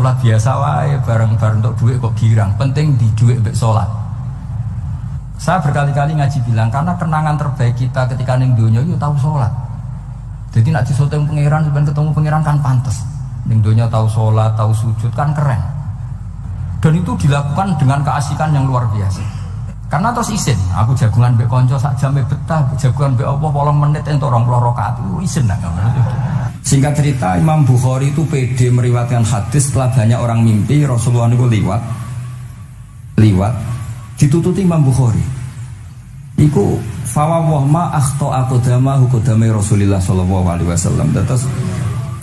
sholat biasa wae, bareng-bareng untuk duit kok girang. Penting di duit mbek sholat. Saya berkali-kali ngaji bilang karena kenangan terbaik kita ketika ning donya itu tahu sholat. Jadi nak disoteng pangeran sampeyan ketemu pangeran kan pantes. Ning donya tahu sholat, tahu sujud kan keren. Dan itu dilakukan dengan keasikan yang luar biasa. Karena terus isin, aku jagungan mbek kanca sak jame betah, jagungan mbek apa 8 menit entuk 20 rakaat itu isin lah. Singkat cerita Imam Bukhari itu pede meriwayatkan hadis setelah banyak orang mimpi Rasulullah itu liwat ditututi Imam Bukhari. Iku fawwah ma akhta aqdamahu qadamai Rasulullah sallallahu alaihi wasallam. Terus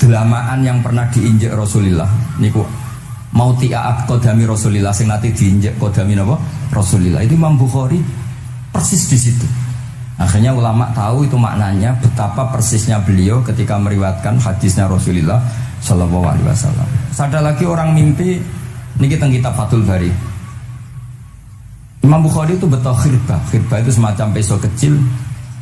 delamaan yang pernah diinjek Rasulullah niku mau ti'ak qadami Rasulullah sing nate diinjek qadami napa Rasulullah. Itu Imam Bukhari persis di situ. Akhirnya ulama tahu itu maknanya betapa persisnya beliau ketika meriwayatkan hadisnya Rasulullah sallallahu alaihi wasallam. Ada lagi orang mimpi niki teng kitab Fathul Bari. Imam Bukhari itu betul khirbah itu semacam pisau kecil.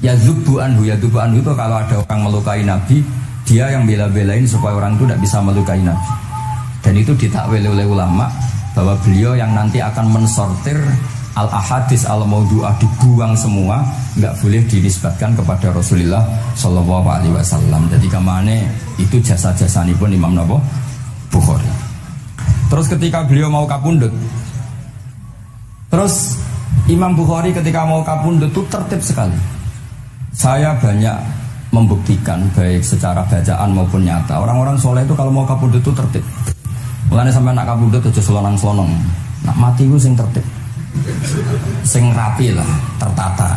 Yadzubu anhu itu kalau ada orang melukai Nabi, dia yang bela-belain supaya orang itu tidak bisa melukai Nabi. Dan itu ditakwil oleh ulama bahwa beliau yang nanti akan mensortir al-ahadits al-maudu'ah, dibuang semua, nggak boleh dinisbatkan kepada Rasulullah sallallahu alaihi wasallam. Jadi kemana itu jasa-jasanipun Imam Bukhari. Terus ketika beliau mau kapundhut, terus Imam Bukhari ketika mau kapundhut itu tertib sekali. Saya banyak membuktikan baik secara bacaan maupun nyata. Orang-orang soleh itu kalau mau kapundhut itu tertib. Mulane sampai nak kapundhut aja selonang-selonong. Nak mati itu sing tertib, sing rapi lah, tertata.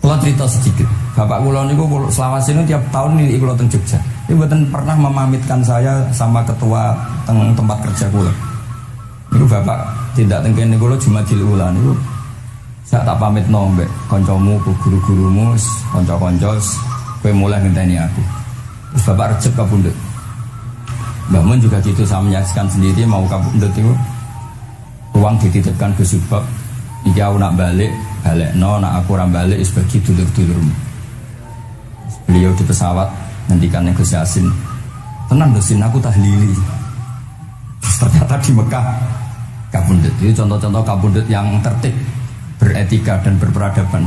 Kalau cerita sedikit, bapak kula niku selawase niku tiap tahun nilai kula teng Jogja. Ini mboten pernah memamitkan saya sama ketua teng tempat kerja kula. Niku bapak tidak tengkene kula Jumadil Ula niku saya tak pamit mbek kancamu, guru-gurumu, kanca-kanca kowe mulai ngenteni aku. Terus bapak rejep kapundhut. Mbah Mun juga gitu, saya menyaksikan sendiri mau kapundhut itu uang dititipkan ke Subab. Iki aku nak balik nak aku ora balik wis bagi dulur-dulurmu. Beliau di pesawat ngendikan Gus Yasin, tenang dosin aku tahlili. Ternyata di Mekah kapundhut. Itu contoh-contoh kapundhut yang tertib, beretika dan berperadaban.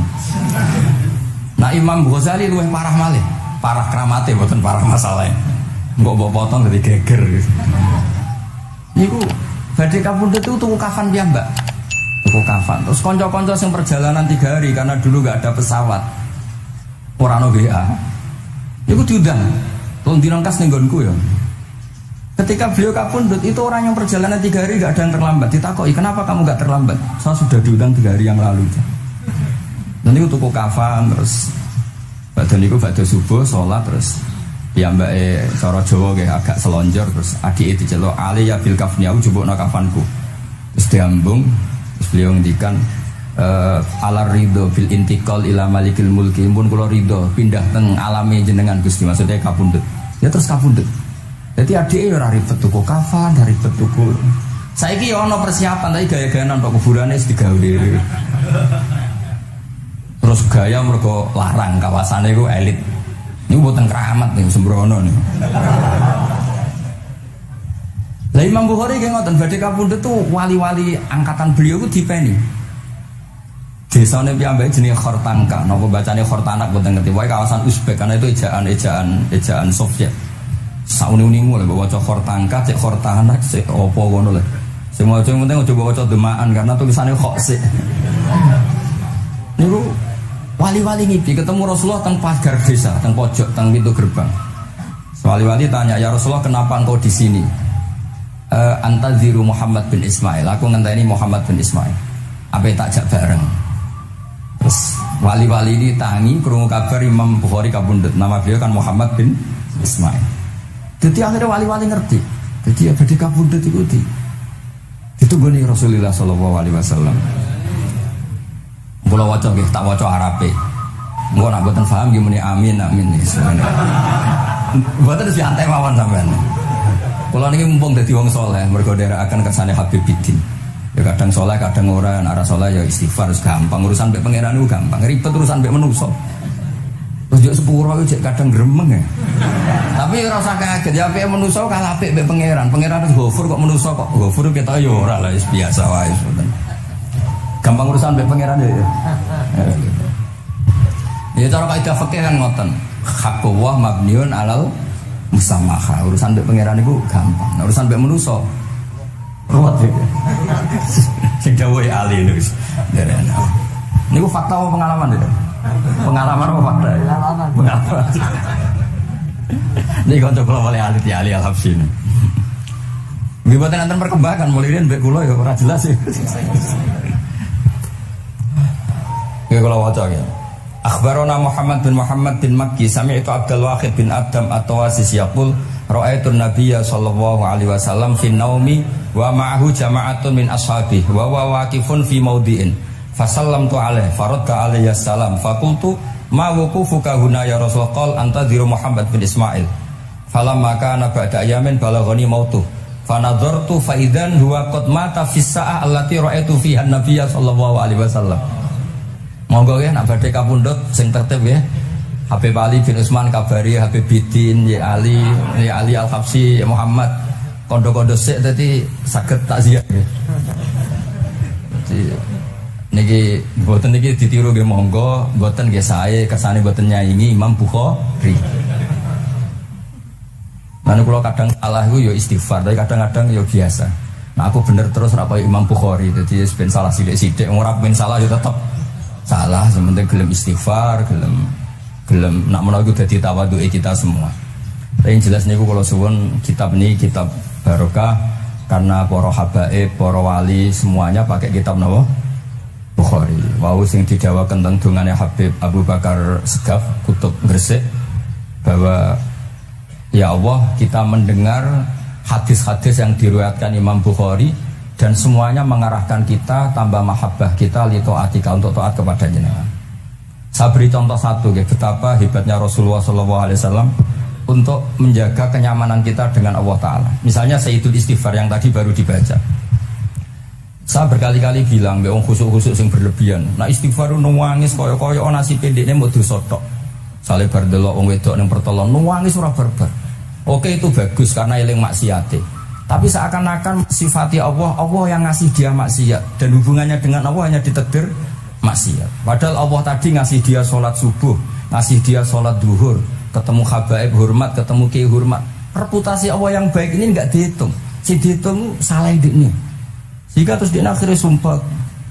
Nah Imam Ghazali luwih parah malih, parah kramate boten parah masalahnya. Mbok potong dari geger gitu. Niku badhe kapundhut itu tuku kafan piyambak. Tuku kafan. Terus kanca-kanca sing perjalanan 3 hari karena dulu enggak ada pesawat. Ora ono WA. Niku diundang. Tolong dirangkas ning nggonku ya. Ketika beliau kapundhut itu orang yang perjalanan 3 hari enggak ada yang terlambat. Ditakoki, "Kenapa kamu enggak terlambat?" "Saya sudah diundang 3 hari yang lalu." Dan niku tuku kafan terus badhe niku badhe subuh salat terus ya mbak cara Jawa kayak agak selonjor terus adik diceluk ali ya bil kafni aku jupukno kafanku terus diambung terus beliau ngendikan ala ridho bil intikal ila malikil mulki pun kula ridho pindah teng alame jenengan Gusti, maksudnya kapundhut. Ya terus kapundhut. Jadi adik ora ribet tuku kafan, ribet tuku. Saiki ya ana persiapan tapi gaya-gayanan tok kuburane wis digawe. Terus gaya mergo larang kawasane iku elit. Ini buatan keramat nih, sembrono nih. Lah Imam Bukhari kayak ngoten badhe kapundhut tuh wali-wali angkatan beliau ku dipeni. Desane piyambake jenenge Khortanka, napa bacane Khortanak boten ngerti. Wae kawasan Uzbek karena itu ejaan Soviet. Sauni-unimu lho waca Khortanka, cek Khortanak, cek opo ngono lho. Sing maca penting aja waca demaan karena tulisannya kok sik. Niku wali-wali ngipi ketemu Rasulullah teng pagar desa, teng pojok, teng pintu gerbang. Wali-wali tanya, "Ya Rasulullah, kenapa engkau di sini?" "Antadziru Muhammad bin Ismail." Aku ngenteni Muhammad bin Ismail. Apa tak jak bareng. Terus wali-wali ini tangi krungu kabar Imam Bukhari kapundhut. Nama beliau kan Muhammad bin Ismail. Jadi akhirnya wali-wali ngerti. Jadi ya badhe kapundhut iku ditunggoni Rasulullah sallallahu alaihi wasallam. Kula waca nggih, tak waca Arabe. Engko nek mboten paham nggih muni amin nih. Mboten santai mawon sampean. Kula niki mumpung dadi wong saleh, mergo nderekaken kersane Habib Bidin. Ya kadang saleh, kadang ora, nek ora saleh ya istighfar wis gampang. Urusan mbek pangeran niku gampang, ribet urusan mbek manusa. Ojo sepuro itu kadang gremeng ya. Tapi ora usah kaget ya apike manusa kalah apik mbek pangeran. Pangeran wis Ghafur kok manusa kok Ghafur kita ya ora lah biasa wae sebenarnya. Gampang urusan mbek pangeran ya. Ya cara kaidah fikih kan ngoten. Haqqullah mabniun alal musamaha. Urusan mbek pangeran iku gampang. Nah, urusan mbek manusa ruwet iki. Sing dawuhe ahli niku. Niku fakta apa pengalaman itu? Pengalaman apa fakta? Pengalaman. Ini kanca kula mulai ahli Al-Habsyi. Nggih boten enten perkembangan mulai mbek kula ya ora jelas sih. Nggih kula waca ya. Akhbarana Muhammad bin Makki sami'tu Abdul Wahid bin Adam at-Tawasis yaqul ra'aitu an-nabiyya sallallahu alaihi wasallam fi naumi wa ma'ahu jama'atun min ashabihi wa waqifun fi mawdi'in fasallamtu alaihi faradda alayhi assalam faqultu ma wuqufuka huna ya Rasulullah qala antadhiru Muhammad bin Ismail falamma kana ba'da ayamin balaghani mautu fanadhartu fa idzan huwa qad mata fi sa'ah allati ra'aitu fiha an-nabiyya sallallahu alaihi wasallam. Monggo ya nak badhe kapundhut sing tertib ya. Habib Ali bin Utsman kabari Habib Bidin ya Ali Al-Habsyi ya Muhammad kondo-kondo sik dadi saged takziah nggih. Niki mboten niki ditiru nggih monggo, mboten nggih sae kersane mboten nyaingi Imam Bukhari. Lan kula kadang salah iku ya istighfar, tapi kadang-kadang ya biasa. Nah aku bener terus ora kaya Imam Bukhari, dadi ben salah sithik-sithik ora ben salah ya tetep salah, sementing gelem istighfar, gelem nak menawa iku dadi tawadhuke kita semua. Tapi yang jelas niku kula suwun kitab ini kitab barokah karena para habaib, para wali semuanya pakai kitab napa? Bukhari. Wau sing didawaken teng dongane Habib Abu Bakar Segaf Kutub Gresik bahwa ya Allah kita mendengar hadis-hadis yang diriwayatkan Imam Bukhari dan semuanya mengarahkan kita tambah mahabbah kita li taatika untuk taat kepada jenengan. Saya beri contoh satu ya, betapa hebatnya Rasulullah SAW untuk menjaga kenyamanan kita dengan Allah Ta'ala. Misalnya Sayyidul Istighfar yang tadi baru dibaca. Saya berkali-kali bilang be wong khusuk-khusuk sing berlebihan. Nah istighfar nangis kaya-kaya ana si pendekne mbok dosa tok. Sale bar delok wong wedok ning pertolon nangis ora barbar. Oke itu bagus karena eling maksiate. Tapi seakan-akan sifati Allah yang ngasih dia maksiat dan hubungannya dengan Allah hanya ditakdir maksiat. Padahal Allah tadi ngasih dia sholat subuh, ngasih dia sholat duhur, ketemu habaib hormat, ketemu kiai hormat. Reputasi Allah yang baik ini nggak dihitung. Si dihitung salah ini. Jika terus dia akhirnya sumpah,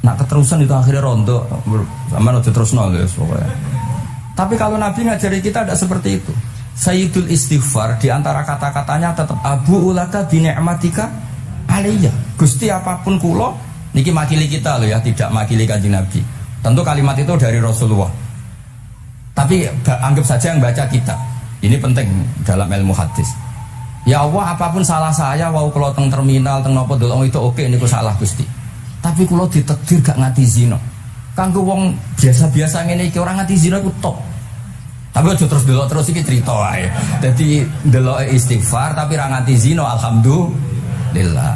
nak keterusan itu akhirnya rondo, sama nanti terus nulis pokoknya. Tapi kalau Nabi ngajari kita tidak seperti itu. Sayyidul Istighfar di antara kata-katanya tetap Abu ulaka bi ni'matika alayya. Gusti apapun kula niki makili kita loh ya, tidak makili Kanjeng Nabi. Tentu kalimat itu dari Rasulullah. Tapi anggap saja yang baca kita. Ini penting dalam ilmu hadis. Ya Allah apapun salah saya wau kula teng terminal teng napa delok itu oke niku salah Gusti. Tapi kula ditakdir gak ngati zina. Kanggo wong biasa-biasa ngene iki ora ngati zina iku top. Tapi aja terus delok terus iki cerita wae. Dadi delok istighfar tapi ra nganti zina alhamdulillah.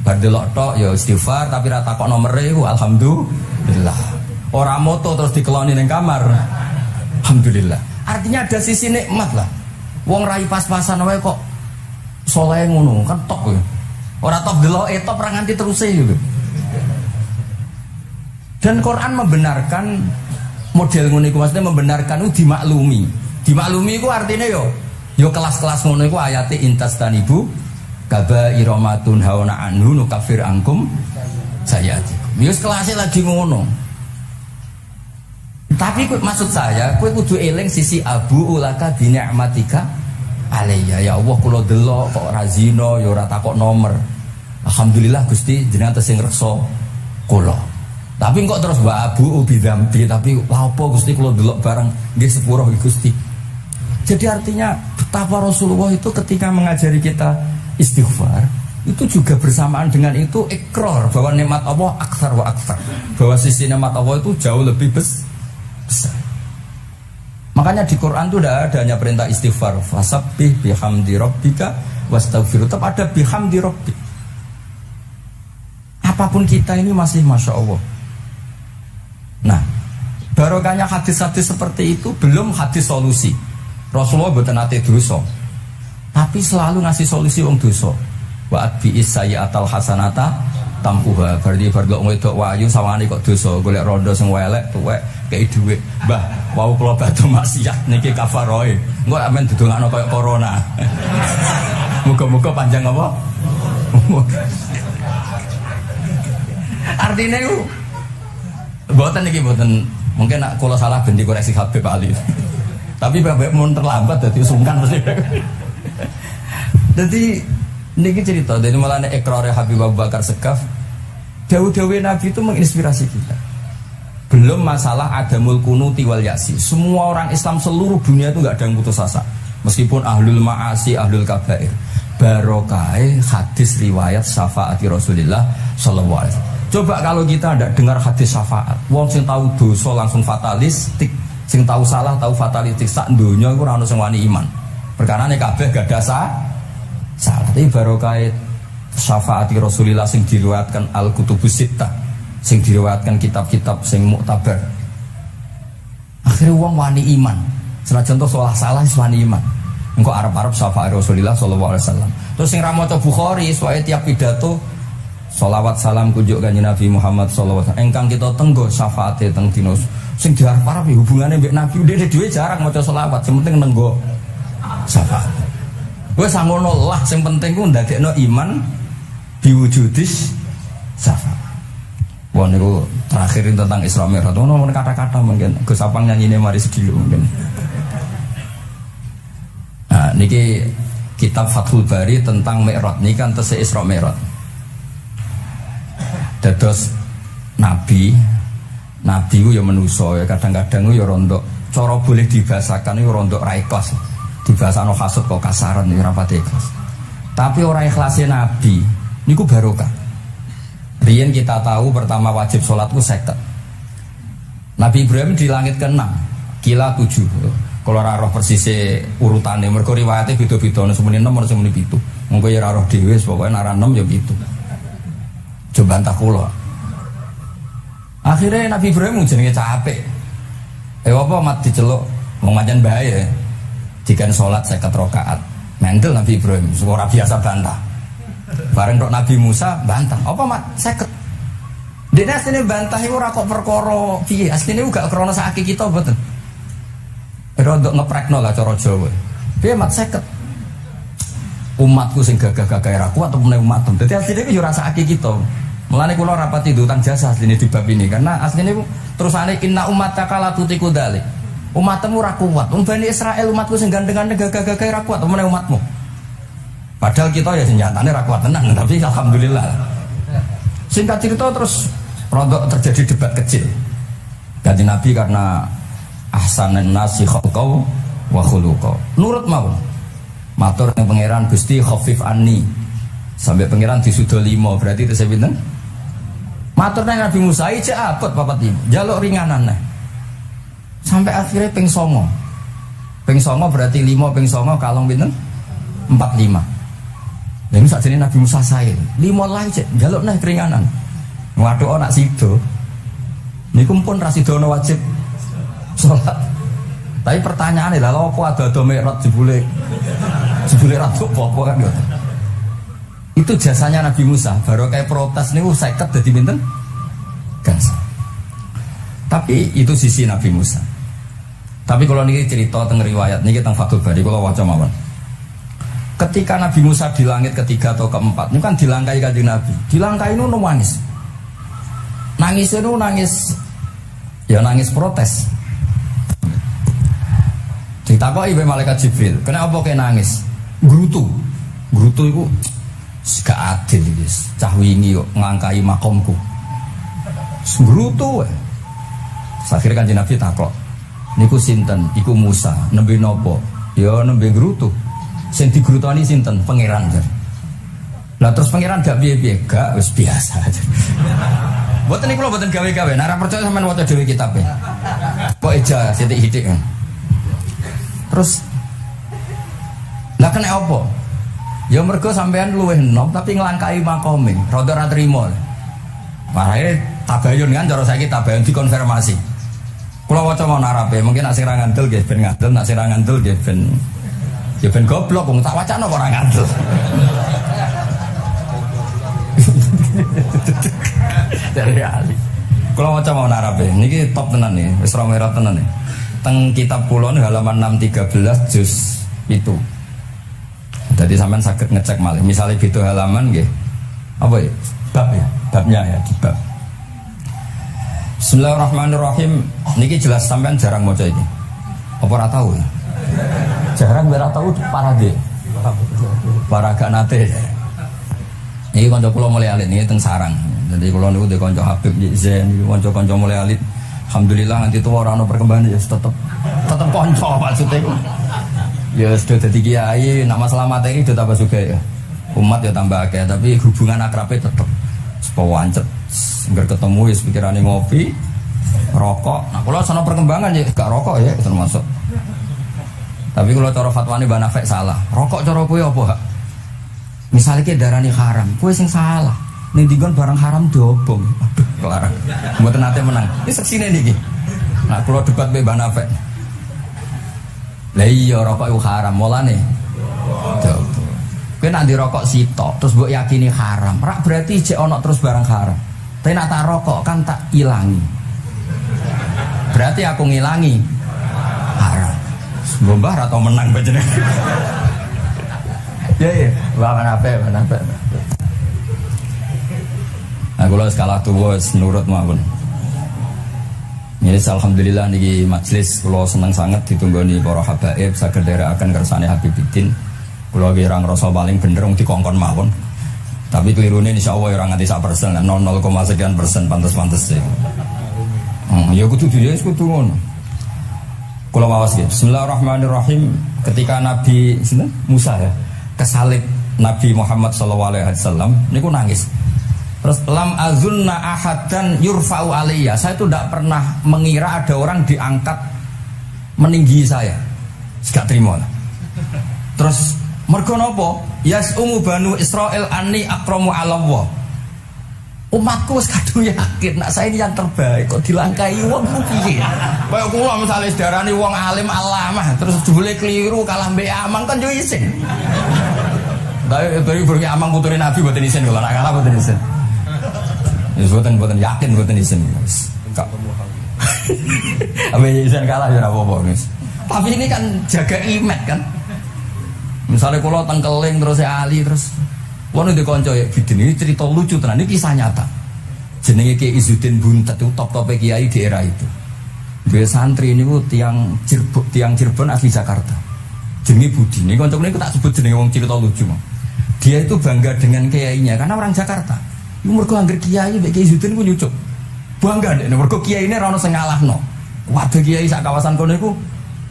Bar delok tok ya istighfar tapi ra takok nomere iku alhamdulillah. Ora moto terus dikeloni ning kamar. Alhamdulillah. Artinya ada sisi nikmat lah. Wong rai pas-pasan wae kok saleh ngono kan tok kowe. Ora tok delok top ra nganti teruse gitu. Dan Quran membenarkan model ngono iku, maksudnya membenarkan itu dimaklumi. Dimaklumi iku artinya yo kelas-kelas ngono iku ayate intastanibu kaba'ira ma tunhauna anhu nukaffir ankum sayyi'atikum. Yo kelasé lagi ngono. Tapi maksud saya kowe kudu eling sisi abu ulaka bi ni'matika alayya. Ya Allah kula delok kok ora zina ya ora takok nomor. Alhamdulillah Gusti jenengan tesih ngreksa kula. Tapi kok terus wa abu bidambi, tapi apa Gusti kula delok barang nggih sepuro Gusti. Jadi artinya betapa Rasulullah itu ketika mengajari kita istighfar itu juga bersamaan dengan itu ikrar bahwa nikmat Allah aktsar wa aktsar. Bahwa sisi nikmat Allah itu jauh lebih besar. Makanya di Quran itu tidak ada hanya perintah istighfar, fasabbih bihamdi rabbika wastaghfir. Tetap ada bihamdi rabbik. Apapun kita ini masih masya Allah. Nah, Barokahnya hadis-hadis seperti itu belum hadis solusi. Rasulullah mboten nate dosa. Tapi selalu ngasih solusi wong dosa. Wa atbi'is sayyi'atal hasanata tampuha. Berarti bar kok wedok wayu sawangane kok dosa, golek rondo sing elek tuwek kei dhuwit. Mbah, wau kula badhe maksiat niki kafaroe. Engko amen didongakno kaya corona. Muga-muga panjang apa? Artinya itu mboten niki mboten. Mungkin nak kalau salah ben dikoreksi Habib Ali. Tapi bapak mun terlambat dadi sungkan mesti. Jadi niki cerita dari malah ikrare Habib Abu Bakar Segaf. Dawu-dawu Nabi itu menginspirasi kita. Belum masalah adamul kunuti wal yasi. Semua orang Islam seluruh dunia itu enggak ada yang putus asa. Meskipun ahlul ma'asi, ahlul kabair. Barokah hadis riwayat syafaati Rasulullah sallallahu alaihi wasallam. Coba kalau kita tidak dengar hadis syafaat, wong sing tahu dosa langsung fatalistik, sing tahu salah tahu fatalistik, sak donya iku ora ono sing wani iman. Perkarane kabeh gak ada salah. Tapi barokah syafaati Rasulullah sing diriwayatkan Al-Kutubus Sittah, sing diriwayatkan kitab-kitab sing muktabar. Akhire wong wani iman. Senajan to salah wis wani iman. Engko arep-arep syafaat Rasulullah sallallahu alaihi wasallam. Terus sing ra maca Bukhari, soalnya tiap pidato sholawat salam kunjuk kanjeng Nabi Muhammad sallallahu alaihi wasallam. Engkang kita tenggo syafaate teng dina sing diarep-arep hubungane mbek Nabi dhewe jarang maca sholawat, sing penting nenggo syafaat. Wes sangono lah, sing penting ku ndadekno iman diwujudis syafaat. Wah niku terakhirin tentang Isra Mi'raj. Ono kata-kata mungkin Gus Apang nyanyine mari sedilo mungkin. Nah, niki kitab Fathul Bari tentang Mi'raj niki kan tesih Isra Mi'raj. Dados nabi ku ya manusa ya kadang-kadang ya rondok cara boleh dibahasakan ya rondok ra ikhlas. Dibahasano hasud kok kasaran ya ora pati ikhlas. Tapi ora ikhlase nabi niku barokah. Riyen kita tahu pertama wajib salat ku 50. Nabi Ibrahim di langit ke-6, kila 7. Kalau ora roh persise urutane mergo riwayate beda-beda, semene 6 ora semene 7. Monggo ya ora roh dhewe pokoke nek ora 6 ya 7. Coba entah kulo. Akhirnya Nabi Ibrahim jenenge capek. Apa mat diceluk wong pancen bahaya. Dikan salat 50 rakaat. Mendel Nabi Ibrahim, ora biasa bantah. Bareng tok Nabi Musa bantah. Apa mat 50? Dene asline bantah iku ora kok perkara piye. Asline gak krana sakake kita mboten. Rodok ngeprekno lah cara Jawa. Piye mat 50? Umatku sing gagah-gagah ra kuat temene umatem. Dadi asline iki yo rasake kita. Mulane kula rapati utang jasa asline di bab ini karena asline iku terusane inna ummataka la tutiku dzalik. Umatmu ora kuat. Bani Israil umatku sing gandeng-gandeng gagah-gagah ra kuat temene umatmu. Padahal kita ya senjatane ra kuat tenan, tapi alhamdulillah. Singkat cerita terus rodok terjadi debat kecil. Ganti Nabi karena ahsanan nasi khalqau wa khuluqa. Nurut mawon. Matur yang pangeran Gusti khafif anni. Sampai pangeran disudo 5 berarti itu saya pinten? Matur nang Nabi Musa iki abot papat iki. Njaluk ringanan neh. Sampai akhirnya ping 9. Ping 9 berarti 5 ping 9 kalong pinten? 45. Lha iki sakjane Nabi Musa sae. 5 lae cek njaluk neh keringanan. Waduh ana sido. Niku pun ra sidono wajib salat. Tapi pertanyaannya lah, apa ada Mi'raj jebule ratu apa kan gitu. Itu jasanya Nabi Musa. Baru kayak protes nih, 50 jadi pinten? Gans. Tapi itu sisi Nabi Musa. Tapi kalau ini cerita tentang riwayat ini tentang Fathul Bari, kalau wajah mawon. Ketika Nabi Musa di langit ketiga atau keempat, ini kan dilangkai kanjeng Nabi. Dilangkai itu nangis. Nangis itu nangis protes. Ditakoki mbek malaikat Jibril, kenapa kayak nangis? Grutu itu gak adil guys. Cah wingi kok ngangkai makomku. Grutu. Akhirnya kanjeng Nabi takok, niku sinten? Iku Musa. Nembe nopo? Ya nembe grutu. Sing digrutoni sinten? Pangeran. Lah terus pangeran gak piye-piye? Gak, wis biasa aja. Mboten niku lho mboten gawe-gawe. Nek ora percaya sampean waca dhewe kitabe. Kok eja sithik-sithik kan. Terus lah kena apa? Ya mergo sampean luwih enom tapi nglangkai makome, rada ra trimo. Makane tabayun kan cara saiki tabayun dikonfirmasi. Kula waca mau narape, mungkin nak sing ra ngandel nggih ben ngandel, nak sing ra ngandel nggih ben ya ben goblok wong tak wacana kok ora ngandel. Dari ali. Kula waca mau narape, niki top tenan nih, wis ra merah tenan nih. Teng kitab kula halaman 613 juz itu. Jadi sampean saged ngecek malih. Misalnya gitu halaman nggih. Apa ya? Bab ya, babnya ya di bab. Bismillahirrahmanirrahim. Niki jelas sampean jarang maca iki. Apa ora tahu ya? Jarang ora tahu para ge. Para gak nate. Niki kanca kula mulai alit niki teng sarang. Jadi kula niku de kanca Habib Zain niku kanca mulai alit. Alhamdulillah nganti tuwa ora ono perkembangan ya tetep kanca maksudnya iku. Ya sudah jadi kiai, nak masalah materi sudah tambah juga ya. Umat ya tambah akeh, tapi hubungan akrabnya tetap sepawancet. Nggak ketemu ya pikirannya ngopi, rokok. Nah kalau sana perkembangan ya gak rokok ya termasuk. Tapi kalau cara fatwanya Mbak Nafek salah. Rokok cara kowe apa? Misalnya kayak darani haram, kowe sing salah. Ning dikon barang haram diobong. Aduh, kelarang. Mboten nate menang. Ini seksine niki. Nah kalau debat Mbak Nafek. Lah iya rokok itu haram, mulane. Kowe nek dirokok sitok terus mbok yakini haram, rak berarti jek ono terus barang haram. Tapi nek tak rokok kan tak ilangi. Berarti aku ngilangi haram. Mbah atau menang bajene. Ya, mana apa. Nah, kula skala tuwa nurut mawon. Ini alhamdulillah niki majelis kula seneng sangat ditunggoni para habaib saged nderekaken kersane Habibuddin. Kula kira ngrasa paling bener wong dikongkon mawon. Tapi kelirune insyaallah ora nganti 1%, 0,0 sekian persen pantes-pantes sih. Ya kudu dhewe kudu ngono. Kula mawas nggih. Bismillahirrahmanirrahim. Ketika Nabi Musa ya kesalib Nabi Muhammad sallallahu alaihi wasallam niku nangis. Terus lam azunna ahadan yurfa'u alaiya. Saya itu tidak pernah mengira ada orang diangkat meninggi saya. Gak terima. Terus mergo napa? Yas'umu banu Israil anni akramu 'ala Allah. Umatku wis kadung yakin nek saya ini yang terbaik kok dilangkai wong ku piye? Kaya kula misale sedarani wong alim alamah terus jebule keliru kalah mbek Amang kan yo isin. Dari Amang putune Nabi mboten isin kula nek kalah mboten isin. Ya buatan yakin buatan isin. Apa isin kalah ya apa-apa guys. Tapi ini kan jaga image kan. Misalnya kalau tengkeling terus Ali terus wono dikonco ya bidin ini cerita lucu tenan ini kisah nyata. Jenenge Kiai Izzuddin Buntet itu top kiai di era itu. Dia santri ini bu tiang Cirebon asli Jakarta. Jenenge Budi. Ini konco ini tak sebut jenenge wong cerita lucu. Dia itu bangga dengan kiainya karena orang Jakarta. Mergo angger kiai mek Kiai Izzuddin ku nyucuk. Bangga nek mergo kiai ini ra ono sing ngalahno. Waduh kiai sak kawasan kono iku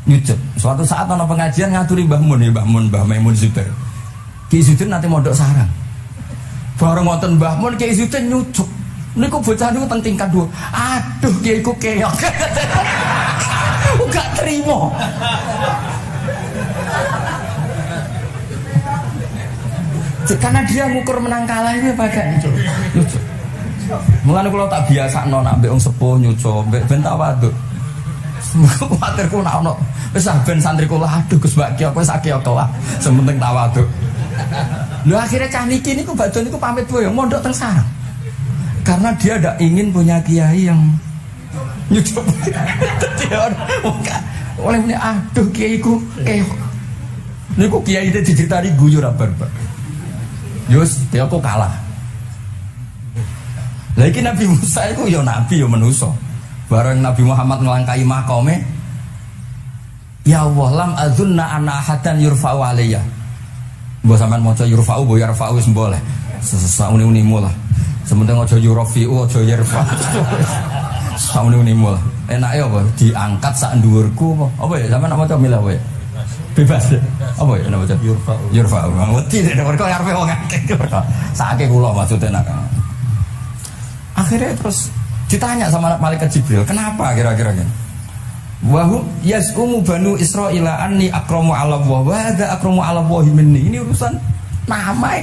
nyucuk. Suatu saat ana pengajian ngaturi Mbah Mun, Mbah Maimun Zubair. Kiai Izzuddin nate mondok sarang. Bareng wonten Mbah Mun Kiai Izzuddin nyucuk. Niku bocah niku teng tingkat 2. Aduh kiai ku keok. Gak terima. Karena dia ngukur menang kalah ini pakai nyucuk. Mulane kula tak biasakno nak mbek wong sepuh nyucuk, mbek ben tawaduk. Kuwatir ku nak ono wis ben santri kula aduh Gus Mbak Ki apa sak kiyo lah. Sementing tawaduk. Lho akhirnya cah niki niku badhe niku pamit wae mondok teng sarang. Karena dia ndak ingin punya kiai yang nyucuk. Oleh ini aduh kiaiku niku kiai itu diceritani guyu ra barbar. Yus, dia kok kalah. Lagi Nabi Musa itu ya Nabi ya manusia. Bareng Nabi Muhammad ngelangkai makome. Ya Allah lam azunna anna ahadan yurfa'u alaiya. Mbok sampean maca yurfa'u bo yarfa'u wis boleh. Sauni-unimu lah. Sementing aja yurfi'u aja yarfa'. Sauni-unimu lah. Enake apa? Diangkat sak dhuwurku apa? Apa ya sampean maca milah wae. Bebas ya. Apa ya nama macam Yurfa'u. Wedi nek mergo arepe wong akeh. Sakake kula maksude nak. Akhirnya terus ditanya sama malaikat Jibril, "Kenapa kira-kira gini?" Wa yas'umu banu Israila anni akramu 'ala Allah wa hadza akramu 'ala Allah minni. Ini urusan nama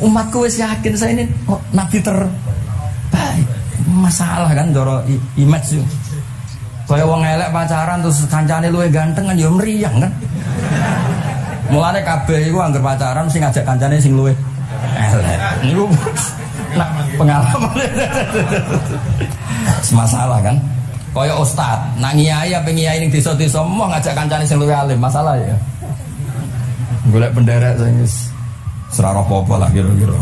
umatku wis yakin saya ini nabi terbaik. Masalah kan cara image. Kaya wong elek pacaran terus kancane luwih ganteng kan ya mriyang kan. Mulane kabeh iku anggere pacaran sing ngajak kancane sing luwih elek. Niku nah, pengalaman. Masalah kan. Kaya ustad, nak ngiyai apa ngiyai ning desa-desa mau ngajak kancane sing luwih alim, masalah ya. Golek penderek sing wis ora apa-apa lah kira-kira.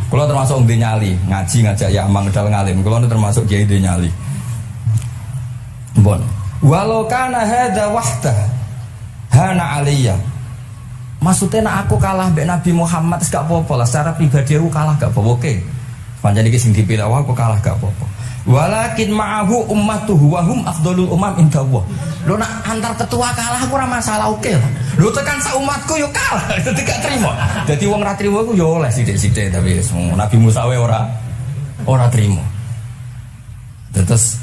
Kula termasuk ndek nyali, ngaji ngajak ya amang ngedal ngalim. Kula termasuk kiai ndek nyali. Bon. Walau kana hadza wahda hana aliyya. Maksudnya nak aku kalah mbek Nabi Muhammad wis gak apa-apa lah, secara pribadi aku kalah gak apa-apa. Oke. Pancen iki sing dipilih aku kalah gak apa-apa. Walakin ma'ahu ummatuhu wa hum afdhalul umam indallah. Lho nak antar ketua kalah aku ora masalah oke lah. Lho tekan sak umatku yo kalah, dadi gak trimo. Dadi wong ra trimo iku yo oleh sithik-sithik tapi Nabi Musa wae ora trimo. Terus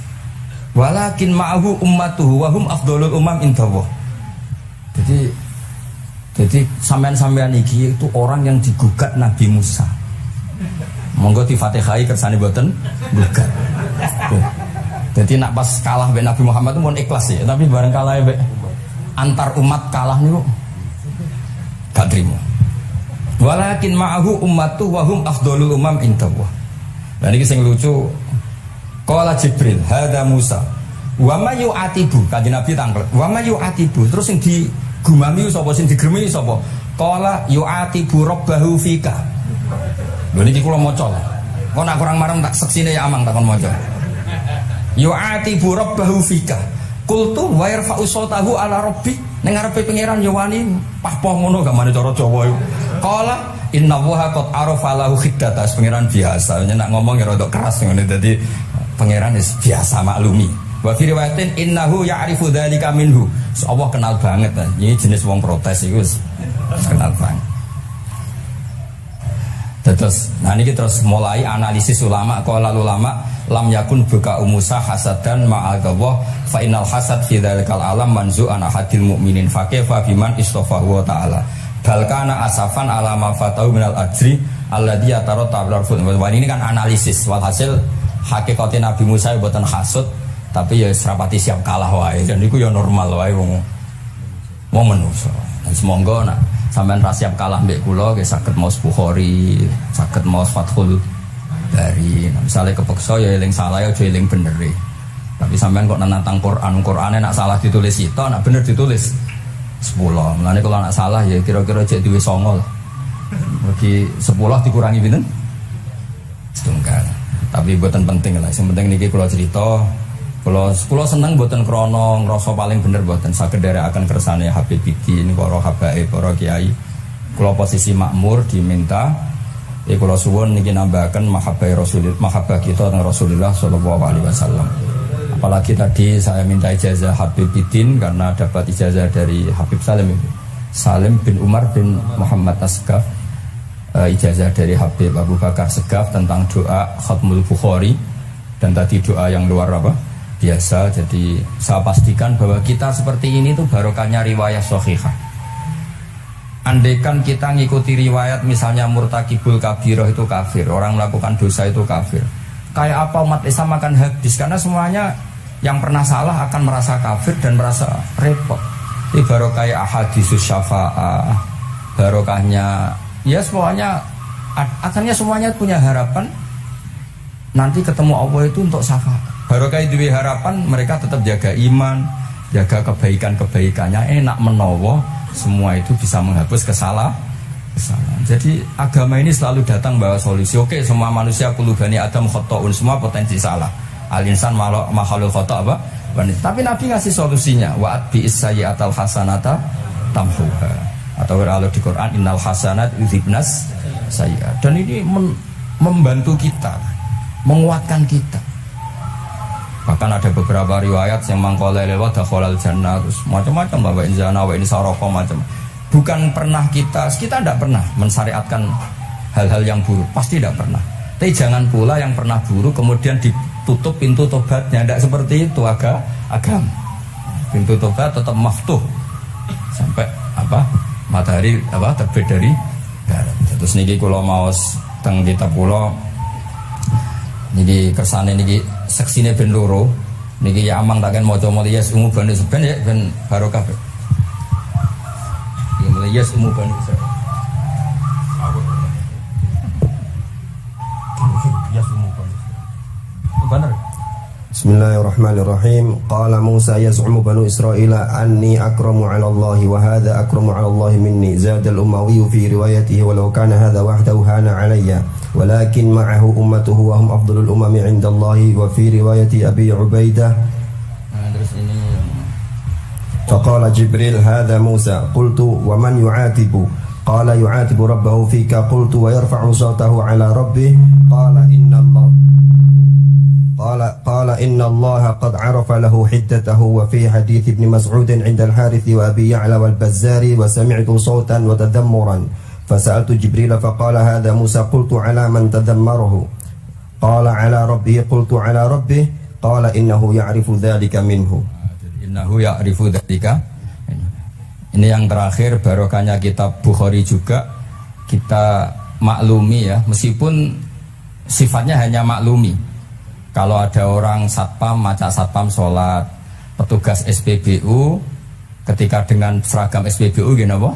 walakin ma'ahu ummatuhu wa hum afdhalul umam indallah. Jadi sampean-sampean iki itu orang yang digugat Nabi Musa. Monggo di Fatihai kersane mboten gugat. Jadi nak pas kalah mbek Nabi Muhammad itu mohon ikhlas ya, tapi bareng kalah mbek antar umat kalah niku gak trimo. Walakin ma'ahu ummatu wa hum afdhalul umam indallah. Lah niki sing lucu. Qala Jibril, hadza Musa. Wa ma yu'atibu, kanjeng Nabi tangkel. Wa ma yu'atibu, terus sing digumami sapa sing digremi sapa? Qala yu'atibu rabbahu fika. Lho niki kula maca. Kok nak kurang marem tak seksine ya amang tak kon maca. Yu'atibu rabbahu fika. Qultu wa yarfa'u sautahu ala rabbi. Ning ngarepe pangeran ya wani pahpoh ngono gak mane cara Jawa iku. Qala inna waha qad arafa lahu khiddatas. Pangeran biasa nak ngomong ya rada keras ngene dadi pangeran wis biasa maklumi. Wa fi riwayatin innahu ya'rifu dzalika minhu. Allah kenal banget. Ini jenis wong protes iku wis kenal banget. Terus, nah ini terus mulai analisis ulama. Qala ulama lam yakun buka Musa hasadan ma'adallah fa innal hasad fi dzalikal alam manzu'an ahadil mu'minin fa kaifa biman istafahu wa ta'ala bal kana asafan ala ma fatahu minal ajri alladhi yatarata bil arfud. Ini kan analisis walhasil hakikate Nabi Musa mboten hasud tapi ya serapati siap kalah wae. Dan niku ya normal wae wong manusa. Semoga nak sampean ra siap kalah mbek kula nggih saged maos Bukhari, saged maos Fathul Bari. Nah, misalnya kepeksa ya eling salah ya aja eling bener. Tapi sampean kok nantang Qur'ane nak salah ditulis itu, nak bener ditulis 10. Mulane kalau nak salah ya kira-kira cek duwe 9 lah. Bagi 10 dikurangi pinten? Setunggal. Tapi mboten penting lah. Sing penting niki kula cerita. Kula seneng mboten krana ngrasa paling bener mboten saged nderekaken kersane Habib Bidin para habaib para kiai. Kula posisi makmur diminta kula suwun niki nambahaken mahabbah kita teng Rasulullah sallallahu alaihi wasallam. Apalagi tadi saya minta ijazah Habib Bidin karena dapat ijazah dari Habib Salim bin Umar bin Muhammad Asgaf. Ijazah dari Habib Abu Bakar Segaf tentang doa Khatmul Bukhari dan tadi doa yang luar biasa. Jadi saya pastikan bahwa kita seperti ini tuh barokahnya riwayat sahihah. Andaikan kita ngikuti riwayat misalnya murtakibul kabirah itu kafir, orang melakukan dosa itu kafir, kayak apa umat Islam akan habis. Karena semuanya yang pernah salah akan merasa kafir dan merasa repot. Ini barokahnya ahadisus syafa'ah, barokahnya ya semuanya. Akhirnya semuanya punya harapan nanti ketemu Allah itu untuk syafaat. Barokah itu harapan mereka tetap jaga iman, jaga kebaikan-kebaikannya, enak menowo, semua itu bisa menghapus kesalahan. Jadi agama ini selalu datang bawa solusi. Oke, semua manusia kulubani Adam khotoun, semua potensi salah. Al-insan makhluk khoto apa? Tapi Nabi ngasih solusinya. Wa'at bi'is sayyi'atal hasanata tamhuha. Atau kalau di Quran innal hasanat yudhibnas sayyi'at. Dan ini membantu kita, menguatkan kita. Bahkan ada beberapa riwayat yang mengkolai lewat dakhalal jannah, terus macam-macam bahwa inzana wa ini saroko macam. Bukan pernah kita tidak pernah mensyariatkan hal-hal yang buruk, pasti tidak pernah. Tapi jangan pula yang pernah buruk kemudian ditutup pintu tobatnya, tidak seperti itu agama. Pintu tobat tetap maftuh sampai matahari terbit dari barat. Terus niki kula maos teng kitab kula niki kersane niki seksine ben loro. Niki ya amang takkan maca mulya sumu bani seben ya ben barokah. Ya mulya sumu bani seben. Ya sumu bani. Benar. Bismillahirrahmanirrahim. Qala Musa yaz'umu banu Israila anni akramu 'ala Allah wa hadha akramu 'ala Allah minni. Zada al-Umawi fi riwayatihi walau kana hadha wahdahu hana 'alayya walakin ma'ahu ummatuhu wa hum afdalul umami 'inda Allah wa fi riwayati Abi Ubaidah. Terus ini faqala Jibril hadha Musa qultu wa man yu'atibu qala yu'atibu rabbahu fika qultu wa yarfa'u sawtahu 'ala rabbih qala inna Allah قال إن الله قد عرف له حدته وفي حديث ابن مسعود عند الحارث وأبي يعلى والبزار وسمعت صوتا وتذمرا فسألت جبريل فقال هذا موسى قلت على من تذمره قال على ربه قلت على ربه قال إنه يعرف ذلك منه Ini yang terakhir barokahnya kitab Bukhari juga kita maklumi ya, meskipun sifatnya hanya maklumi. Kalau ada orang satpam, macak satpam sholat, petugas SPBU ketika dengan seragam SPBU gini apa?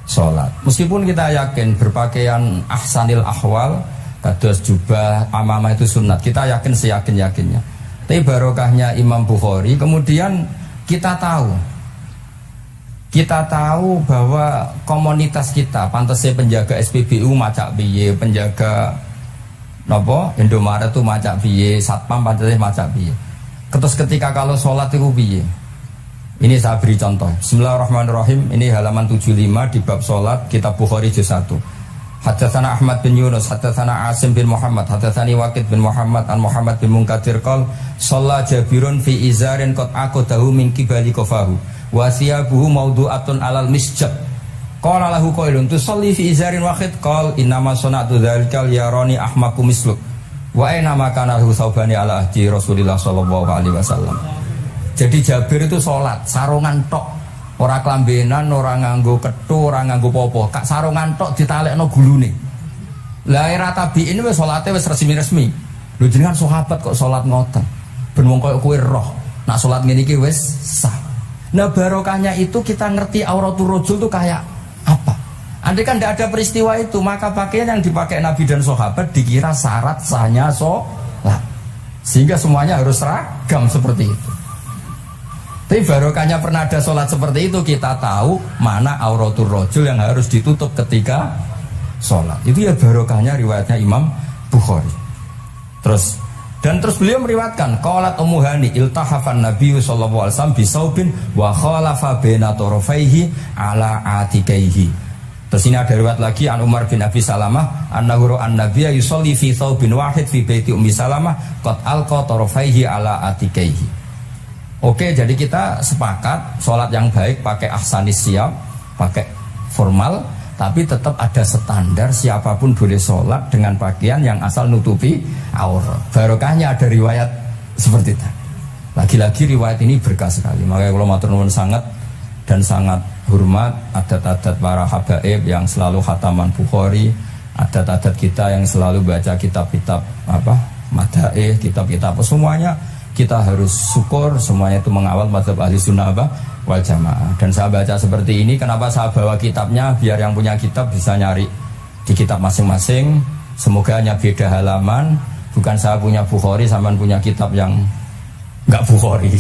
Sholat. Meskipun kita yakin berpakaian ahsanil ahwal, kados jubah, amamah itu sunat, kita yakin seyakin-yakinnya. Tapi barokahnya Imam Bukhari, kemudian kita tahu bahwa komunitas kita, pantasnya penjaga SPBU macak biye, penjaga nopo Indomaret itu macak biye, satpam pantasnya macak biye. Terus ketika kalau sholat itu biye. Ini saya beri contoh. Bismillahirrahmanirrahim. Ini halaman 75 di bab sholat kitab Bukhari juz 1. Haddatsana Ahmad bin Yunus, haddatsana Asim bin Muhammad, haddatsani Waqid bin Muhammad an Muhammad bin Munkadir qol shalla Jabirun fi izarin qad aqadahu min qibali qafahu wa siyabuhu mawdu'atun alal misjab. Qala lahu qailun tusalli fi izarin wahid qal innama sana'tu dzalikal yarani ahmaku misluk wa aina ma kana lahu saubani ala ahdi Rasulillah sallallahu alaihi wasallam. Jadi Jabir itu salat sarungan tok, ora klambenan, ora nganggo kethu, ora nganggo popo, kak sarungan tok ditalekno gulune. Lah era tabi'in wis salate wis resmi-resmi. Lho jenengan sahabat kok salat ngoten. Ben wong koyo kowe roh, nak salat ngene iki wis sah. Nah barokahnya itu kita ngerti auratul rajul itu kayak apa? Andai kan tidak ada peristiwa itu, maka pakaian yang dipakai Nabi dan sahabat dikira syarat sahnya sholat, sehingga semuanya harus seragam seperti itu. Tapi barokahnya pernah ada sholat seperti itu, kita tahu mana auratul rajul yang harus ditutup ketika sholat. Itu ya barokahnya riwayatnya Imam Bukhari. Terus beliau meriwayatkan qalat Ummu Hani iltahafan Nabi sallallahu alaihi wasallam bisaubin wa khalafa baina tarafaihi ala atikaihi. Terus ini ada riwayat lagi an Umar bin Abi Salamah annahu an nabiyya yusolli fi saubin wahid fi baiti Ummi Salamah qad alqa tarafaihi ala atikaihi. Oke, jadi kita sepakat sholat yang baik pakai ahsanis siyab, pakai formal, tapi tetap ada standar siapapun boleh sholat dengan pakaian yang asal nutupi aurat. Barokahnya ada riwayat seperti itu. Lagi-lagi riwayat ini berkah sekali. Makanya kalau matur nuwun sangat hormat adat-adat para habaib yang selalu khataman Bukhari, adat-adat kita yang selalu baca kitab-kitab madaih, kitab-kitab semuanya kita harus syukur, semuanya itu mengawal mazhab ahli sunnah wal jamaah. Dan saya baca seperti ini, kenapa saya bawa kitabnya? Biar yang punya kitab bisa nyari di kitab masing-masing. Semoga hanya beda halaman. Bukan saya punya Bukhari, sampean punya kitab yang enggak Bukhari.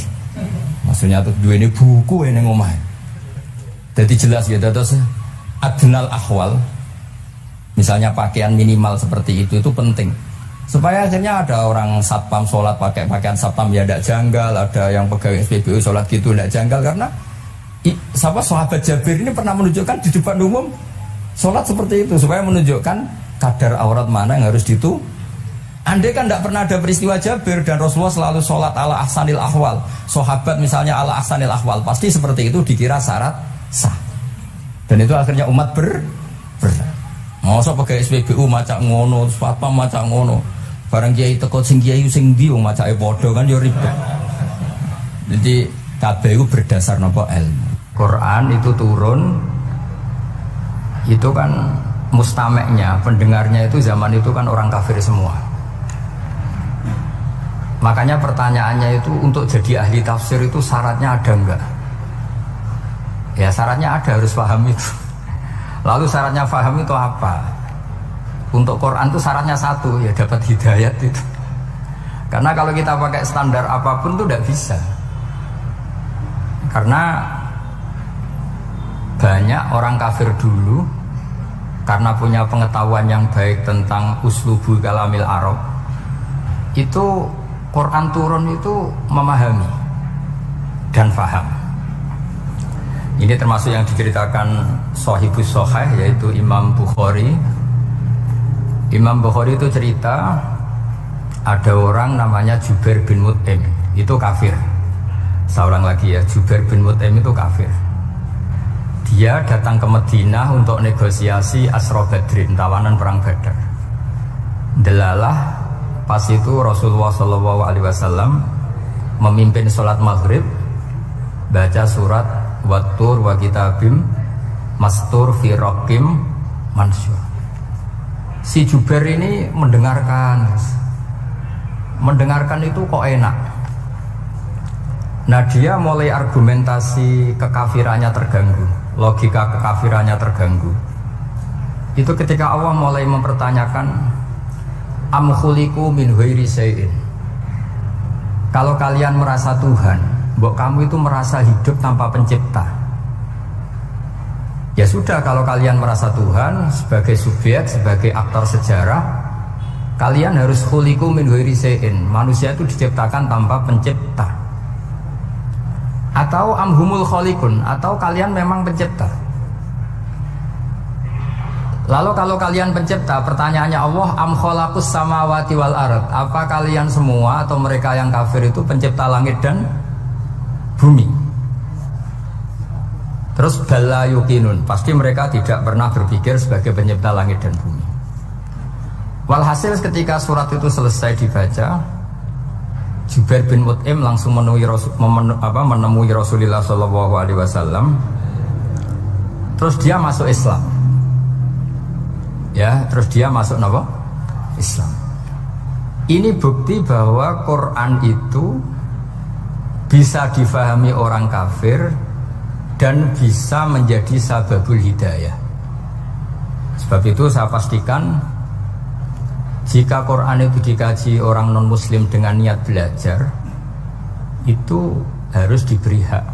Maksudnya tuh dua ini buku ini ngomah. Jadi jelas gitu. Terus adnal ahwal, misalnya pakaian minimal seperti itu penting. Supaya akhirnya ada orang satpam sholat pakai pakaian satpam ya tidak janggal, ada yang pegawai SPBU sholat gitu tidak janggal, karena sahabat Jabir ini pernah menunjukkan di depan umum sholat seperti itu supaya menunjukkan kadar aurat mana yang harus ditutup. Andai kan tidak pernah ada peristiwa Jabir dan Rasulullah selalu sholat ala ahsanil ahwal, sahabat misalnya ala ahsanil ahwal, pasti seperti itu dikira syarat sah. Dan itu akhirnya umat masa pegawai SPBU macak ngono, satpam macak ngono. Barang kiai teko sing kiai sing ndi wong macake padha kan ya ribet. Jadi kabeh iku berdasar napa ilmu. Quran itu turun itu kan mustameknya, pendengarnya itu zaman itu kan orang kafir semua. Makanya pertanyaannya itu untuk jadi ahli tafsir itu syaratnya ada enggak? Ya syaratnya ada, harus paham itu. Lalu syaratnya paham itu apa? Untuk Quran itu syaratnya satu, ya dapat hidayat itu. Karena kalau kita pakai standar apapun itu tidak bisa. Karena banyak orang kafir dulu karena punya pengetahuan yang baik tentang uslubul kalamil Arab, itu Quran turun itu memahami dan faham. Ini termasuk yang diceritakan Shahihus Shahih, yaitu Imam Bukhari. Imam Bukhari itu cerita ada orang namanya Jubair bin Mut'im, itu kafir. Seorang lagi ya, Jubair bin Mut'im itu kafir. Dia datang ke Madinah untuk negosiasi Asra Badrin, tawanan perang Badar. Delalah pas itu Rasulullah SAW memimpin sholat maghrib, baca surat Wattur wa kitabim mastur fi raqim mansyur. Si Jubair ini mendengarkan itu kok enak. Nah dia mulai argumentasi kekafirannya terganggu, logika kekafirannya terganggu. Itu ketika Allah mulai mempertanyakan am khuliqu min ghairi syai'in. Kalau kalian merasa Tuhan, mbok kamu itu merasa hidup tanpa pencipta. Ya sudah, kalau kalian merasa Tuhan sebagai subjek, sebagai aktor sejarah, kalian harus khuliqu min ghairi syai'in. Manusia itu diciptakan tanpa pencipta. Atau amhumul khaliqun, atau kalian memang pencipta. Lalu kalau kalian pencipta, pertanyaannya Allah, am khalaqus samawati wal ard, apa kalian semua atau mereka yang kafir itu pencipta langit dan bumi? Terus bala yuqinun, pasti mereka tidak pernah berpikir sebagai pencipta langit dan bumi. Walhasil ketika surat itu selesai dibaca, Jubair bin Mut'im langsung menemui Rasulullah SAW. Terus dia masuk Islam. Ya, terus dia masuk apa? Islam. Ini bukti bahwa Quran itu bisa difahami orang kafir dan bisa menjadi sababul hidayah. Sebab itu saya pastikan jika Quran itu dikaji orang non-muslim dengan niat belajar, itu harus diberi hak.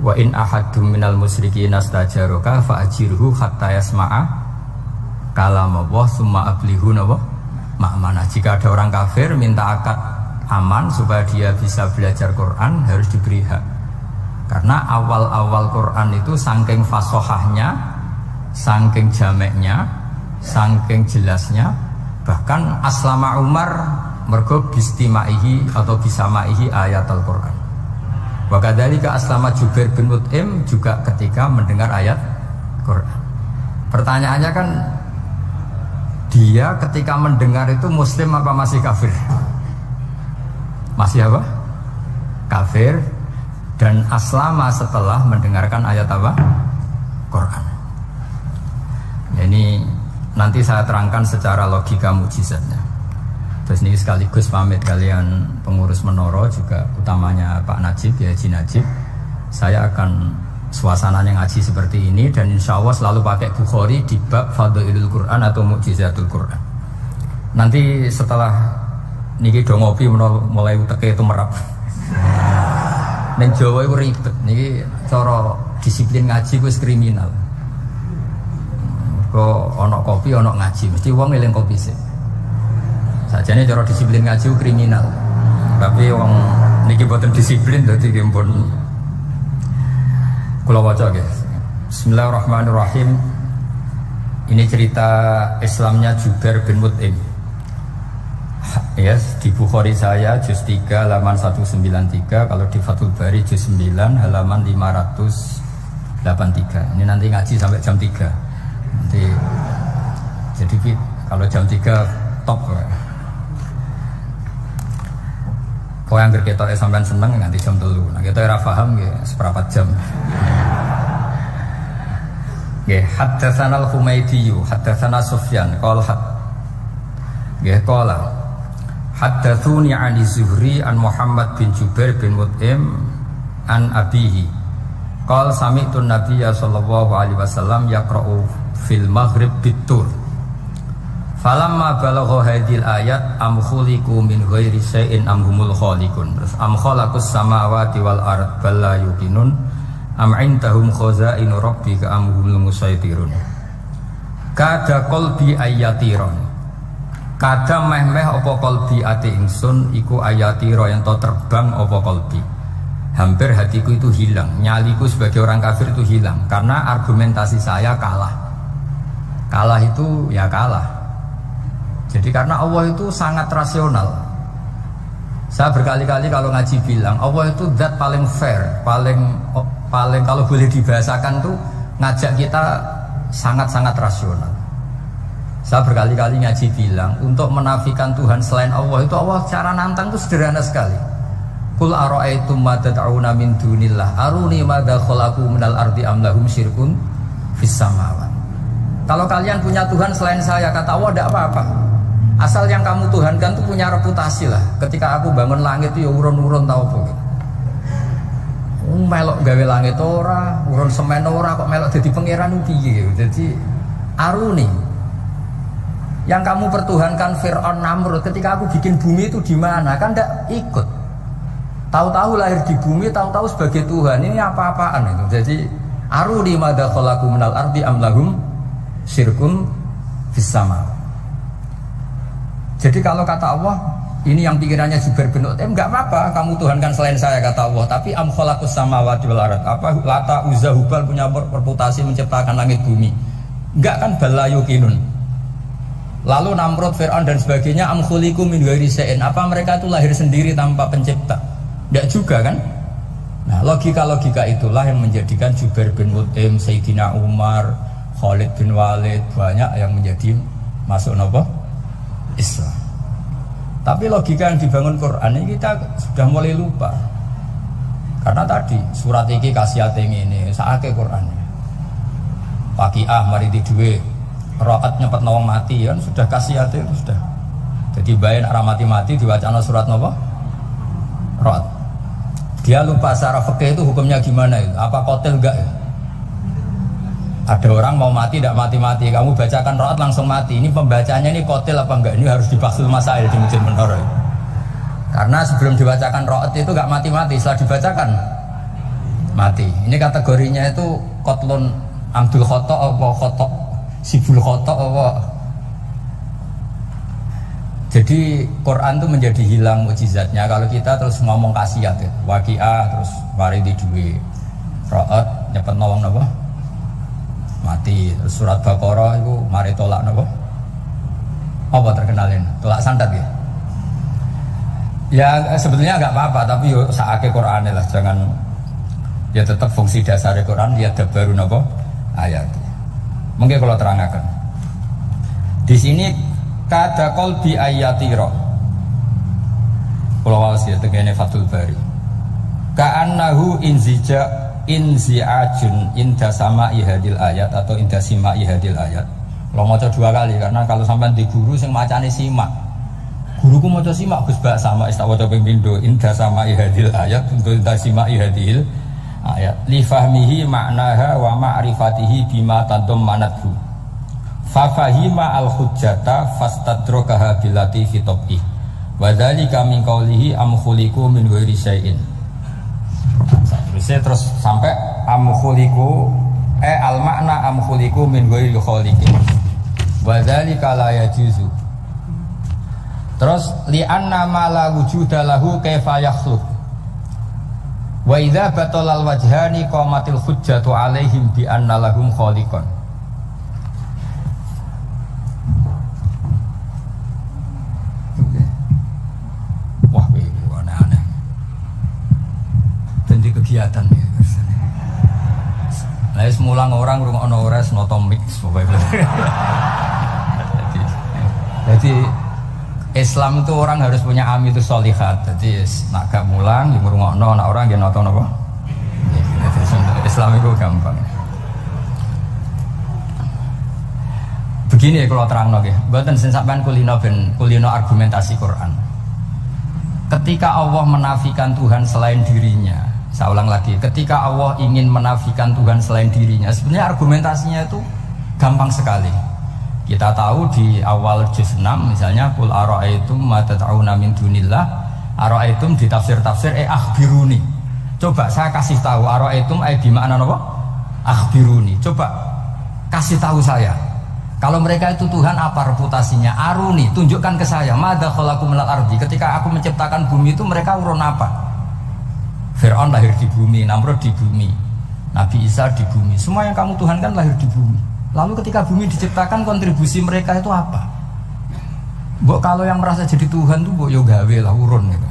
Wa in ahadum minal musyrikin astajaroka fa'ajirhu hatta yasma'a kalam Allah summa ablihu ma'mana. Jika ada orang kafir minta akad aman supaya dia bisa belajar Quran, harus diberi hak. Karena awal-awal Quran itu saking fasohahnya, saking jameknya, saking jelasnya, bahkan aslama Umar mergo bistimaihi atau bisamaihi ayat Al-Quran. Wa kadzalika aslama Jubair bin Mut'im juga ketika mendengar ayat Quran. Pertanyaannya kan, dia ketika mendengar itu muslim apa masih kafir? Masih apa? Kafir. Dan aslama setelah mendengarkan ayat apa? Quran. Ini nanti saya terangkan secara logika mujizatnya. Terus ini sekaligus pamit kalian pengurus Menoro, juga utamanya Pak Najib, ya Haji Najib. Saya akan suasananya ngaji seperti ini, dan insya Allah selalu pakai Bukhari di bab Fadhailul Quran atau Mu'jizatul Quran. Nanti setelah niki do ngopi mulai uteke itu merap. Neng Jawa itu ribet, niki cara disiplin ngaji wis kriminal. Kok ono kopi ono ngaji, mesti wong eling kopi sih. Sajane cara disiplin ngaji kriminal. Tapi wong niki boten disiplin dadi pun kula waca nggih. Bismillahirrahmanirrahim. Ini cerita Islamnya Jubair bin Mut'im. Yes, di Bukhari saya juz 3 halaman 193, kalau di Fathul Bari juz 9 halaman 583. Ini nanti ngaji sampai jam 3. Nanti, jadi kalau jam 3 top. Kau yang kita sampai seneng nanti jam 3. Nah kita ora paham ya seperempat jam. Ya, haddatsana al-Humaydi, haddatsana Sufyan, qala qala Haddatsuni 'ani Zuhri an Muhammad bin Jubair bin Mut'im an abihi. Qala sami'tu an-nabiyya sallallahu alaihi wasallam yaqra'u fil maghrib bit-tur. Falamma balagha hadhil ayat am khuliqu min ghairi syai'in am humul khaliqun. Terus am khalaqus samawati wal ard bal la yuqinun am indahum khazainu rabbika am humul musaytirun. Kada qalbi ayatiron. Kada meh-meh apa qalbi ati ingsun iku ayatiro yang to terbang apa qalbi. Hampir hatiku itu hilang, nyaliku sebagai orang kafir itu hilang karena argumentasi saya kalah. Kalah itu ya kalah. Jadi karena Allah itu sangat rasional. Saya berkali-kali kalau ngaji bilang Allah itu zat paling fair, paling kalau boleh dibahasakan tuh ngajak kita sangat-sangat rasional. Saya berkali-kali ngaji bilang untuk menafikan Tuhan selain Allah itu Allah cara nantang itu sederhana sekali. Qul ara'aytum ma tad'una min dunillah aruni madza khalaqu minal ardi am lahum syirkun fis samawati. Kalau kalian punya Tuhan selain saya, kata Allah tidak apa-apa. Asal yang kamu tuhankan itu punya reputasi lah. Ketika aku bangun langit itu ya urun-urun tau apa. Melok gawe langit ora, urun semen ora, kok melok jadi pangeran piye. Jadi aruni. Yang kamu pertuhankan Fir'aun Namrud ketika aku bikin bumi itu di mana? Kan tidak ikut. Tahu-tahu lahir di bumi, tahu-tahu sebagai Tuhan. Ini apa-apaan itu. Jadi aruni madza khalaqu minal ardi am lahum syirkun fis samawati. Jadi kalau kata Allah, ini yang pikirannya Jubair bin Mut'im, enggak apa-apa kamu tuhankan selain saya kata Allah, tapi am khalaqus samawati wal ard. Apa Lata Uzza Hubal punya reputasi menciptakan langit bumi? Enggak kan balayukinun. Lalu Namrud, Fir'aun dan sebagainya am khuliqu min ghairi syai'in. Apa mereka itu lahir sendiri tanpa pencipta? Enggak juga kan? Nah, logika-logika itulah yang menjadikan Jubair bin Mut'im, Sayyidina Umar, Khalid bin Walid banyak yang menjadi masuk napa? Islam. Tapi logika yang dibangun Quran ini kita sudah mulai lupa. Karena tadi surat iki kasihate ngene, sakake Quran. Waqiah mari di duwe, rakaat nyepet wong mati kan sudah kasihate sudah. Jadi bayin arah mati-mati diwacana surat napa? Rakaat. Dia lupa secara fikih itu hukumnya gimana itu? Apa qatil enggak ya? Ada orang mau mati tidak mati-mati, kamu bacakan ro'at langsung mati. Ini pembacanya ini kotil apa enggak? Ini harus dibahsul masail di Masjid Menara. Karena sebelum dibacakan ro'at itu enggak mati-mati, setelah dibacakan mati. Ini kategorinya itu kotlun amdul khoto apa khoto sibul khoto apa. Jadi Quran itu menjadi hilang mukjizatnya kalau kita terus ngomong kasiat ya. Waqiah terus mari di duwe ro'at nyepet nawang apa? Mati. Terus surat Baqarah itu mari tolak napa? Apa terkenalin? Tolak santet ya? Ya sebetulnya enggak apa-apa, tapi yo sakake Qur'ane lah, jangan ya tetap fungsi dasar Quran ya baru napa? Ayat. Mungkin kalau terangkan. Di sini kada qalbi ayatira. Kalau wae ya tegene Fathul Bari. Ka'annahu inzi'ajun inda sama ihadil ayat atau inda sima ihadil ayat. Kalau mau dua kali karena kalau sampai di guru yang macane simak, guruku mau simak Gus Bak sama istawa ping pindho inda sama ihadil ayat untuk inda sima ihadil ayat li fahmihi maknaha wa ma'rifatihi bima tadammanathu fa fahima al hujjata fastadrakaha billati fi tab'i wa dzalika min qawlihi am khuliqu min ghairi syai'in. Terus sampai am khuliqu al makna am khuliqu min ghairi khaliqin wa dzalika la yajuzu. Terus li anna ma la wujuda lahu kaifa yakhluq wa idza batalal wajhani qamatil hujjatu alaihim bi anna lahum khaliqan. Wah, aneh-aneh. Dan di kegiatan ya. Nah, semulang orang rungokno ora notomix pokoknya. Jadi Islam itu orang harus punya amitus sholihat. Jadi nak gak mulang di ngrungokno, nak orang dia nonton apa? Islam itu gampang. Begini kalau terang nggih, mboten sing sampean kulino argumentasi Quran. Ketika Allah menafikan Tuhan selain dirinya, saya ulang lagi, ketika Allah ingin menafikan Tuhan selain dirinya, sebenarnya argumentasinya itu gampang sekali. Kita tahu di awal juz 6 misalnya qul ara'aitum ma tad'una min dunillah, ara'aitum di tafsir-tafsir akhbiruni. Coba saya kasih tahu ara'aitum di makna apa? Akhbiruni. Coba kasih tahu saya. Kalau mereka itu Tuhan, apa reputasinya? Aruni, tunjukkan ke saya. Madza khalaqu minal ardi. Ketika aku menciptakan bumi itu mereka urun apa? Fir'aun lahir di bumi, Namrud di bumi, Nabi Isa di bumi. Semua yang kamu tuhankan lahir di bumi. Lalu ketika bumi diciptakan, kontribusi mereka itu apa? Mbok kalau yang merasa jadi Tuhan tuh mbok yo gawe lah urun gitu.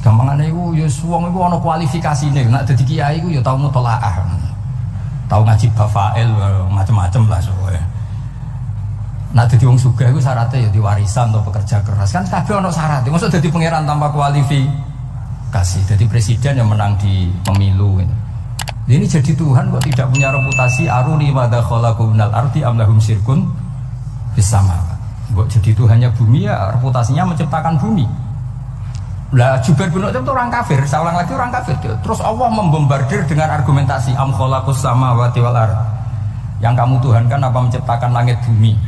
Gampangane iku yo wong iku ana kualifikasine. Nek dadi kiai iku yo tau mutolaah. Tahu ngaji bafail macam-macam lah soalnya. Nah jadi wong sugih itu syaratnya ya di warisan atau pekerja keras kan kabeh ono syarat. Maksud jadi pangeran tanpa kualifikasi, jadi presiden yang menang di pemilu. Ini jadi Tuhan kok tidak punya reputasi aruni madza khalaqu minal ardi am lahum syirkun bisama. Kok jadi Tuhannya bumi ya reputasinya menciptakan bumi. Lah Jubair bin Mut'im itu orang kafir, saya ulang lagi orang kafir. Terus Allah membombardir dengan argumentasi am khalaqus samawati wal ard. Yang kamu tuhankan apa menciptakan langit bumi?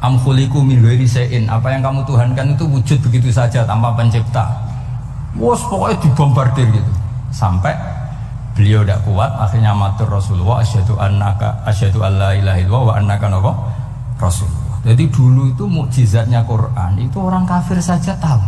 Am khuliqu min ghairi syai'in, apa yang kamu tuhankan itu wujud begitu saja tanpa pencipta. Wos pokoknya dibombardir gitu. Sampai beliau tidak kuat, akhirnya matur Rasulullah asyhadu alla ilaha illallah wa annaka Rasulullah. Jadi dulu itu mukjizatnya Quran itu orang kafir saja tahu.